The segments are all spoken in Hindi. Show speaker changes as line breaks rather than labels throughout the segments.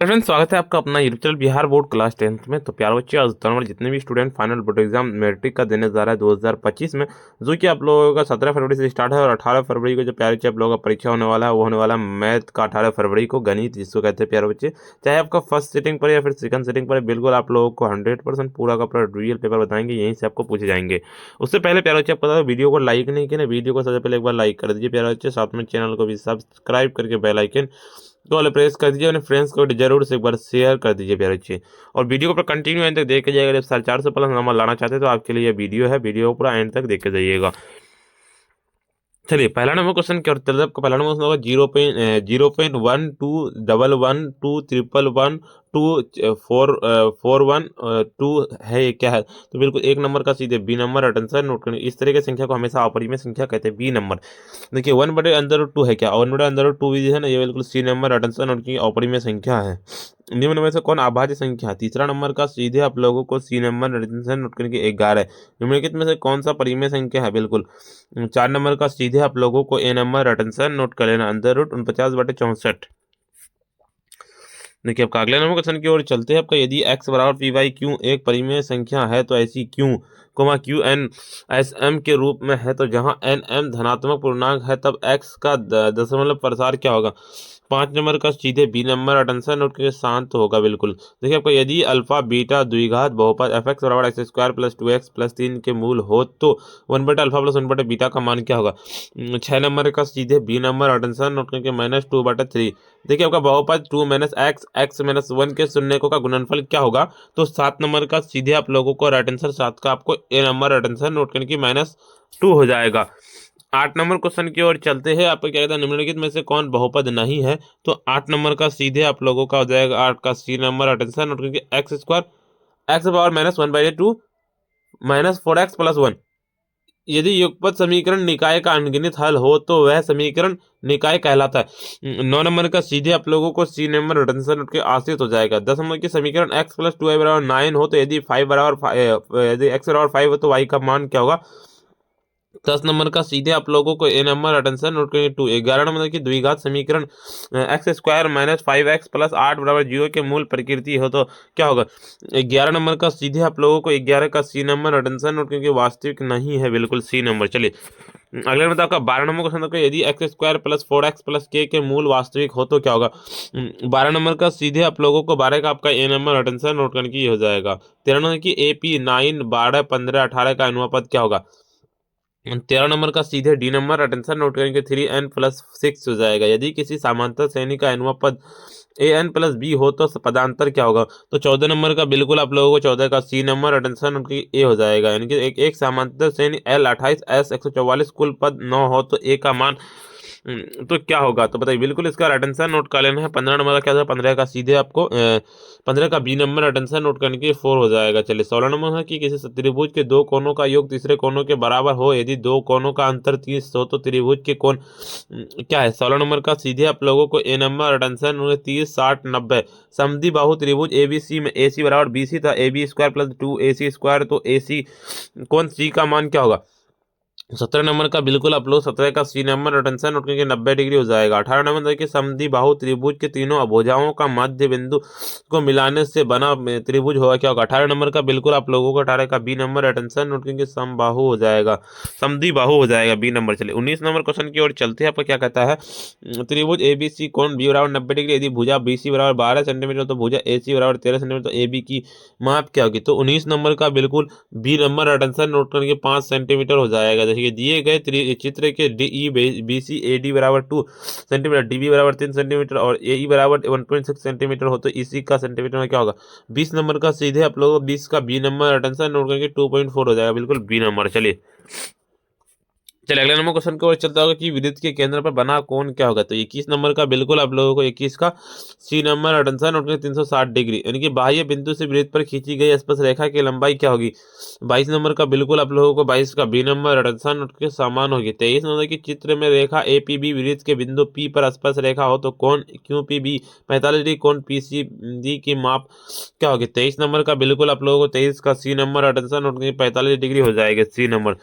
फ्रेंड्स, स्वागत है आपका अपना YouTube channel Bihar board class 10th में। तो प्यारे बच्चे, आज नंबर जितने भी student final board exam matric का देने जा रहा है 2025 में, जो कि आप लोगों का 17 फरवरी से स्टार्ट है और 18 फरवरी को जो प्यारे बच्चे आप लोगों का परीक्षा होने वाला है वो होने वाला है मैथ का 18 फरवरी को, गणित जिसको कहते हैं प्यारे बच्चे। चाहे आपका फर्स्ट सिटिंग पर या फिर सेकंड सिटिंग पर, बिल्कुल आप लोगों को 100% पूरा का पूरा रियल पेपर बताएंगे, यहीं से आपको पूछे जाएंगे। उससे पहले प्यारे बच्चे, आपको बता दो, वीडियो को लाइक नहीं किया ना, वीडियो को सबसे पहले एक बार लाइक कर दीजिए प्यारे बच्चे, साथ में चैनल को भी सब्सक्राइब करके बेल आइकन तो वाले प्रेस कर दीजिए, अपने फ्रेंड्स को जरूर से एक बार शेयर कर दीजिए प्यारे बच्चे। और वीडियो को कंटिन्यू एंड तक देखे जाएगा। जब 450 प्लस नंबर लाना चाहते हैं तो आपके लिए ये वीडियो है, वीडियो को पूरा एंड तक देखे जाइएगा। चलिए, पहला नंबर क्वेश्चन क्या उत्तर है आपका। पहला नंबर क्वेश्चन होगा 0.1 2 1 1 2 1 1 2 4 4 1 2 है, ये क्या है? तो बिल्कुल एक नंबर का सीधे बी नंबर। आंसर नोट करें, इस तरह की संख्या को हमेशा अपरिमेय संख्या कहते हैं, बी नंबर। देखिए 1/√2 है क्या? 1/√2 भी है ना, ये बिल्कुल सी नंबर। आंसर नोट की अपरिमेय संख्या है। निम्न में से कौन अभाज्य संख्या है? तीसरा नंबर का सीधे आप लोगों को सी नंबर। आंसर नोट करके 11। निम्नलिखित में से कौन सा परिमेय संख्या है? बिल्कुल 4 नंबर का सीधे आप लोगों को ए नंबर। आंसर नोट कर लेना, √49/64। देखिए आपका अगले नंबर क्वेश्चन की ओर चलते हैं। आपका यदि x बराबर पी बाई क्यू एक परिमेय संख्या है तो ऐसी Q Q N S M के रूप में है, तो जहां एन एम धनात्मक पूर्णांक है तब x का दशमलव प्रसार क्या होगा? 5 नंबर का सीधे बी नंबर। आंसर नोट के शांत होगा। बिल्कुल देखिए आपका यदि अल्फा बीटा द्विघात बहुपद एफ एक्स बराबर x² प्लस 2x प्लस 3 के मूल हो तो 1/अल्फा प्लस 1/बीटा का मान क्या होगा? 6 नंबर का सीधे बी नंबर। आंसर नोट करके -2/3। देखिए आपका बहुपद 2 - x x - 1 के शून्यकों का गुणनफल क्या होगा? तो 7 नंबर का सीधे आप लोगों को राइट आंसर 7 का आपको ए नंबर। आंसर नोट करने की -2 हो जाएगा। 8 नंबर क्वेश्चन की ओर चलते हैं। आपको क्या कहता है, निम्नलिखित में से कौन बहुपद नहीं है? तो 8 नंबर का सीधे आप लोगों का हो जाएगा 8 का सी नंबर। आंसर नोट करके x पावर -1/2 -4x प्लस 1। यदि युगपत समीकरण निकाय का अनगिनत हल हो तो वह समीकरण निकाय कहलाता है। 9 नंबर का सीधे आप लोगों को सी नंबर। आंसर नोट के आश्रित हो जाएगा। 10 नंबर की समीकरण x प्लस 2y बराबर 9 हो तो यदि यदि x बराबर 5 हो तो y का मान क्या होगा? 10 नंबर का सीधे आप लोगों को ए नंबर। आंसर नोट करेंगे 2। 11 नंबर की द्विघात समीकरण x² - 5x प्लस 8 बराबर 0 के मूल प्रकृति हो तो क्या होगा? 11 नंबर का सीधे आप लोगों को 11 का सी नंबर। आंसर नोट करके वास्तविक नहीं है, बिल्कुल सी नंबर। चलिए अगले नंबर आपका 12 नंबर क्वेश्चन आपका यदि x² plus 4x plus k के मूल वास्तविक हो तो क्या होगा? 12 नंबर का सीधे आप लोगों को 12 का आपका ए नंबर। आंसर नोट करने की हो जाएगा। 13 नंबर की AP 9 12 15 18 का अनुपात क्या होगा? 13 नंबर का सीधे डी नंबर। आंसर नोट करेंगे 3n+6 हो जाएगा। यदि किसी समांतर श्रेणी का एनवा पद an+b हो तो पदांतर क्या होगा? तो 14 नंबर का बिल्कुल आप लोगों को 14 का सी नंबर। आंसर नोट की ए हो जाएगा। यानी कि एक समांतर श्रेणी L28 S 144 कुल पद 9 हो तो ए का मान तो क्या होगा? तो बताइए, बिल्कुल इसका राइट आंसर नोट कर लेना है। 15 नंबर का क्या था? 15 का सीधे आपको 15 का बी नंबर। आंसर नोट करने के 4 हो जाएगा। चलिए 16 नंबर है कि किसी त्रिभुज के दो कोनों का योग तीसरे कोनों के बराबर हो, यदि दो कोनों का अंतर 30 हो तो त्रिभुज के कोण क्या है? 16 नंबर का सीधे आप लोगों को ए नंबर। आंसर 30 60 90। समद्वि बाहु त्रिभुज एबीसी में AC बराबर BC था, AB² प्लस 2AC², तो AC कौन सी का मान क्या होगा? 17 नंबर का बिल्कुल आप लोग 17 का सी नंबर। आंसर नोट करके 90 डिग्री हो जाएगा। 18 नंबर देखिए समद्वि बाहु त्रिभुज के तीनों अभुजाओं का मध्य बिंदु को मिलाने से बना त्रिभुज होगा, क्या होगा? 18 नंबर का बिल्कुल आप लोगों को 18 का बी नंबर। आंसर नोट करके समबाहु हो जाएगा, समद्वि बाहु हो जाएगा, बी नंबर। चलिए 19 नंबर क्वेश्चन की ओर चलते हैं। आपका क्या कहता है, त्रिभुज ABC कोण बी बराबर 90 डिग्री, यदि भुजा BC बराबर 12 सेंटीमीटर तो भुजा AC बराबर 13 सेंटीमीटर, तो AB की माप क्या होगी? तो 19 नंबर का बिल्कुल बी नंबर। आंसर नोट करके 5 सेंटीमीटर हो जाएगा। देखिए दिए गए चित्र के DE BC AD बराबर 2 सेंटीमीटर, DB बराबर 3 सेंटीमीटर और AE बराबर 1.6 सेंटीमीटर हो तो EC का सेंटीमीटर में क्या होगा? 20 नंबर का सीधे आप लोगों को 20 का बी नंबर। आंसर नोट करके 2.4 हो जाएगा, बिल्कुल बी नंबर। चलिए अगले नंबर क्वेश्चन की ओर चलता होगा कि विद्युत के केंद्र पर बना कोण क्या होगा? तो 21 नंबर का बिल्कुल आप लोगों को 21 का सी नंबर। आंसर नोट करें 360 डिग्री, यानी कि बाह्य बिंदु से वृत्त पर खींची गई स्पर्श रेखा की लंबाई क्या होगी? 22 नंबर का बिल्कुल आप लोगों को 22 का बी नंबर। आंसर नोट के समान होगी। 23 नंबर की चित्र में रेखा APB वृत्त के बिंदु P पर स्पर्श रेखा हो तो कोण QPB 45 डिग्री, कोण PCD की माप क्या होगी? 23 नंबर का बिल्कुल आप लोगों को 23 का सी नंबर। आंसर नोट करें 45 डिग्री हो जाएगा, सी नंबर।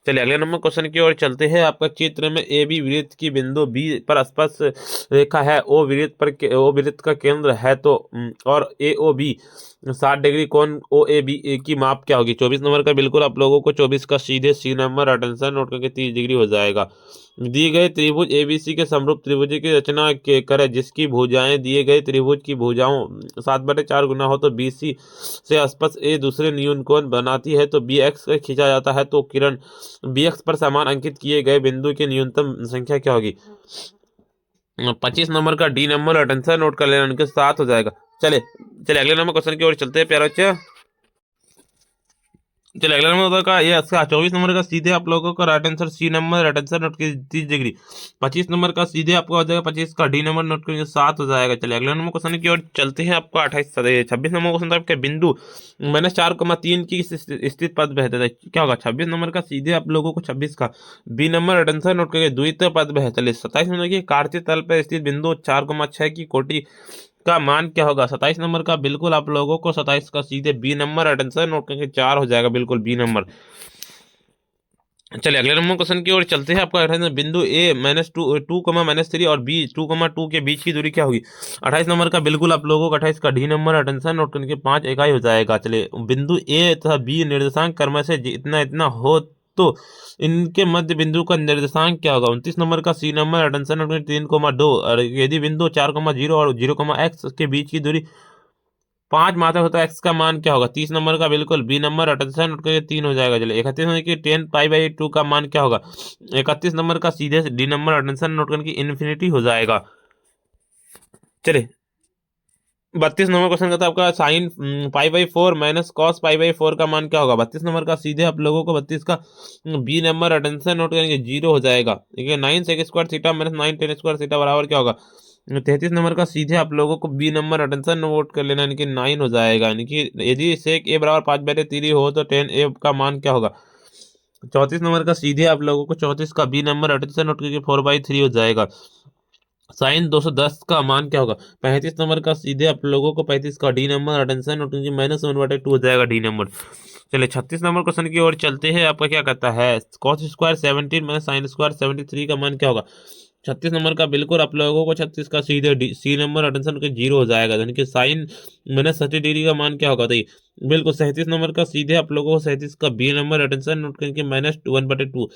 चलिए अगले नंबर क्वेश्चन की ओर चलते हैं। आपका चित्र में ए बी वृत्त की बिंदु बी पर स्पर्श रेखा है, ओ वृत्त का केंद्र है तो और ए ओ बी 60 डिग्री कोण ओ ए बी की माप क्या होगी? 24 नंबर का बिल्कुल आप लोगों को 24 का सीधे सी नंबर अटेंशन नोट करके 30 डिग्री हो जाएगा। दी गए त्रिभुज एबीसी के समरूप त्रिभुज की रचना के करें जिसकी भुजाएं दिए गए त्रिभुज की भुजाओं 7/4 गुना हो तो बीसी से स्पर्श ए दूसरे न्यून कोण बनाती है तो बी एक्स खींचा जाता है तो किरण बी एक्स पर समान अंकित किए गए बिंदु की न्यूनतम संख्या क्या होगी? 25 नंबर का डी नंबर अटेंशन नोट कर लेना, उनके साथ हो जाएगा। चले चले अगले नंबर क्वेश्चन की ओर चलते हैं प्यारे बच्चे। चलिए अगला नंबर का ये इसका 24 नंबर का सीधे आप लोगों का right answer C number right answer note कीजिए 30 डिग्री। 25 नंबर का सीधे आपको हो जाएगा 25 का डी नंबर नोट कीजिए 7 हो जाएगा। चलिए अगला नंबर क्वेश्चन की ओर चलते हैं। आपको 26 नंबर क्वेश्चन था आपके बिंदु -4,3 की स्थित पद बेहतर है क्या होगा? 26 नंबर का सीधे आप लोगों को 26 का B number right answer note करिए द्वितीय पद बेहतर। 27 नंबर की कार्तीय तल पर स्थित बिंदु 4,6 की कोटि का मान क्या होगा? 27 नंबर का बिल्कुल आप लोगों को 27 का सीधे बी नंबर आंसर नोट करके 4 हो जाएगा, बिल्कुल बी नंबर। चलिए अगले नंबर क्वेश्चन की ओर चलते हैं। आपका बिंदु ए -2, और बी 2,2 के बीच की दूरी क्या होगी? 28 नंबर का बिल्कुल आप लोगों को 28 का डी नंबर आंसर नोट करके 5 इकाई हो जाएगा। चलिए बिंदु ए तथा बी निर्देशांक क्रम से इतना इतना हो तो इनके मध्य बिंदु का निर्देशांक क्या होगा? 29 नंबर का सी नंबर आंसर नोट करके 3,2 और यदि बिंदु 4,0 और 0,x के बीच की दूरी 5 मात्रा होता है, एक्स का मान क्या होगा? 30 नंबर का बिल्कुल बी नंबर अटेंशन नोट करके 3 हो जाएगा। चलिए 31 नंबर की 10π/2 का मान क्या होगा? 31 नंबर का सीधे डी नंबर अटेंशन नोट करके इन्फिनिटी हो जाएगा। चलिए 32 नंबर क्वेश्चन का था आपका साइन π/4 माइनस कॉस π/4 का मान क्या होगा? 32 नंबर का सीधे आप लोगों को 32 का बी नंबर अटेंशन नोट करेंगे 0 हो जाएगा। देखिए 9 sec² theta minus 9 tan² theta बराबर क्या होगा? 33 नंबर का सीधे आप लोगों को बी नंबर अटेंशन नोट कर लेना, यानी कि 9 हो जाएगा। यानी कि यदि सेक ए बराबर 5/3 हो तो tan ए का मान क्या होगा? 34 नंबर का सीधे आप लोगों को 34 का बी नंबर अटेंशन नोट करके 4/3 हो जाएगा। साइन 210 का मान क्या होगा? 35 नंबर का सीधे आप लोगों को 35 का डी नंबर अटेंशन नोट करके -1/2 हो जाएगा डी नंबर। चलिए 36 नंबर क्वेश्चन की ओर चलते हैं। आपका क्या कहता है? cos² 17 माइनस sin² 73 का मान क्या होगा? 36 नंबर का बिल्कुल आप लोगों को 36 का सीधे सी नंबर अटेंशन के 0 हो जाएगा, यानी कि साइन -30 डिग्री का मान क्या होगा? बिल्कुल 37 नंबर का सीधे आप लोगों को 37 का बी नंबर अटेंशन नोट करके -1/2।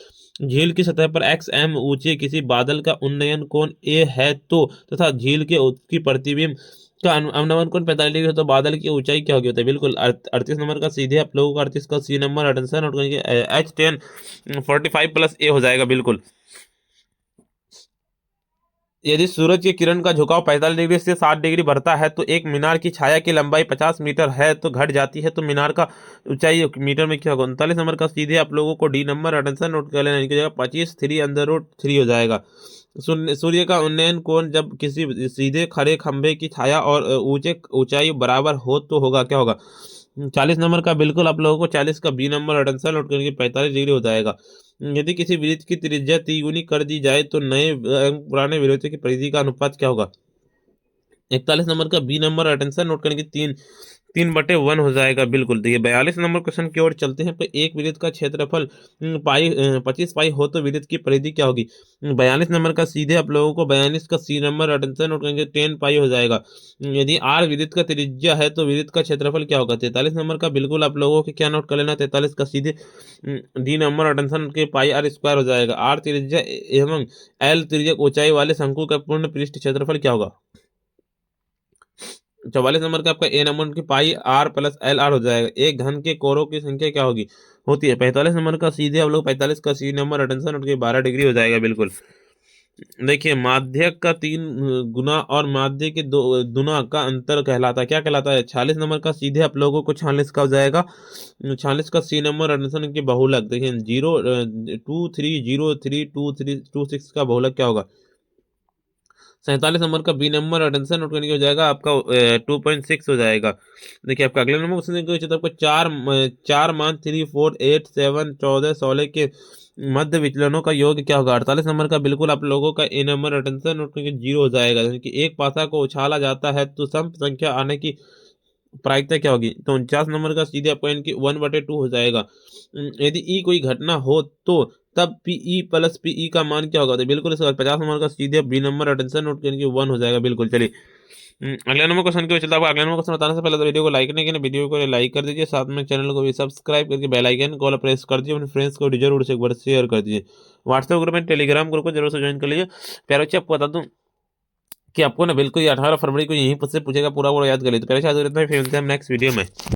झील की सतह पर एक्स एम ऊंचे किसी बादल का उन्नयन कोण ए है तो तथा झील के की प्रतिबिंब का अवनमन कोण 45 डिग्री है तो बादल की ऊंचाई क्या होगी? होता है बिल्कुल 38 नंबर का सीधे आप लोगों को 38 का सी नंबर अटेंशन नोट करके H10 45 + A हो जाएगा बिल्कुल। यदि सूरज की किरण का झुकाव 45 डिग्री से 60 डिग्री बढ़ता है तो एक मीनार की छाया की लंबाई 50 मीटर है तो घट जाती है तो मीनार का ऊंचाई मीटर में क्या होगा? 39 नंबर का सीधे आप लोगों को डी नंबर अटेंशन नोट कर लेना, इनकी जगह 25 3√3 हो जाएगा। सूर्य का उन्नयन कोण जब किसी सीधे खड़े खंभे की छाया और ऊंचे ऊंचाई बराबर हो तो होगा क्या होगा? 40 नंबर का बिल्कुल आप लोगों को 40 का बी नंबर अटेंशन नोट करके 45 डिग्री हो जाएगा। यदि किसी वृत्त की त्रिज्या तिगुनी कर दी जाए तो नए पुराने वृत्त की परिधि का अनुपात क्या होगा? 41 नंबर का बी नंबर अटेंशन नोट करके 3/1 हो जाएगा बिल्कुल। देखिए 42 नंबर क्वेश्चन की ओर चलते हैं। एक वृत्त का क्षेत्रफल 25 पाई हो तो वृत्त की परिधि क्या होगी? 42 नंबर का सीधे आप लोगों को 42 का सी नंबर अटेंशन नोट करेंगे 10 पाई हो जाएगा। यदि आर वृत्त का त्रिज्या है तो वृत्त का क्षेत्रफल क्या होगा? 43 नंबर का बिल्कुल आप लोगों को क्या नोट कर लेना? 43 का सीधे डी नंबर अटेंशन के πr² हो जाएगा। आर त्रिज्या एवं एल त्रिज्यक ऊंचाई वाले शंकु का पूर्ण पृष्ठ क्षेत्रफल क्या होगा? 44 नंबर का आपका ए नंबर की πr+lr हो जाएगा। एक घन के कोरों की संख्या क्या होती है? 45 नंबर का सीधे आप लोग 45 का सी नंबर अटेंशन उठ के 12 डिग्री हो जाएगा बिल्कुल। देखिए माध्यक का 3 गुना और माध्य के 2 गुना का अंतर कहलाता है क्या कहलाता है? 46 नंबर का सीधे आप लोगों को 46 का हो जाएगा। 46 का सी नंबर अटेंशन के बहुलक देखिए 2303232 का बहुलक क्या होगा? 47 नंबर का बी नंबर अटेंशन नोट करने की हो जाएगा आपका 2.6 हो जाएगा। देखिए आपका अगले नंबर क्वेश्चन देखिए तो आपको चार मान 3 4 8 7 14 16 के मध्य विचलनों का योग क्या होगा? 48 नंबर का बिल्कुल आप लोगों का ए नंबर अटेंशन नोट करके 0 हो जाएगा। यानी कि एक पासा को उछाला जाता है तो सम संख्या आने की प्रायिकता क्या होगी? तो 49 नंबर का सीधे आपको इनकी 1/2 हो जाएगा। यदि ई कोई घटना हो तो तब पीई प्लस पीई का मान क्या होगा? तो बिल्कुल इसका 50 नंबर का सीधे बी नंबर अटेंशन नोट करके 1 हो जाएगा। बिल्कुल चलिए अगले नंबर क्वेश्चन की ओर चलता है। आपको अगले नंबर क्वेश्चन बताने से पहले तो वीडियो को लाइक नहीं किया, वीडियो को लाइक कर दीजिए, साथ में चैनल को भी सब्सक्राइब करके बेल आइकन कॉल प्रेस कर दीजिए, अपने फ्रेंड्स को जरूर से एक बार शेयर कर दीजिए। व्हाट्सएप ग्रुप में टेलीग्राम ग्रुप को जरूर से ज्वाइन कर लीजिए। प्यारे बच्चे आपको बता दूं कि आपको ना बिल्कुल ये 18 फरवरी को यहीं से पूछेगा, पूरा याद कर लीजिए। तो पहले शायद इतना ही, फिर मिलते हैं हम नेक्स्ट वीडियो में।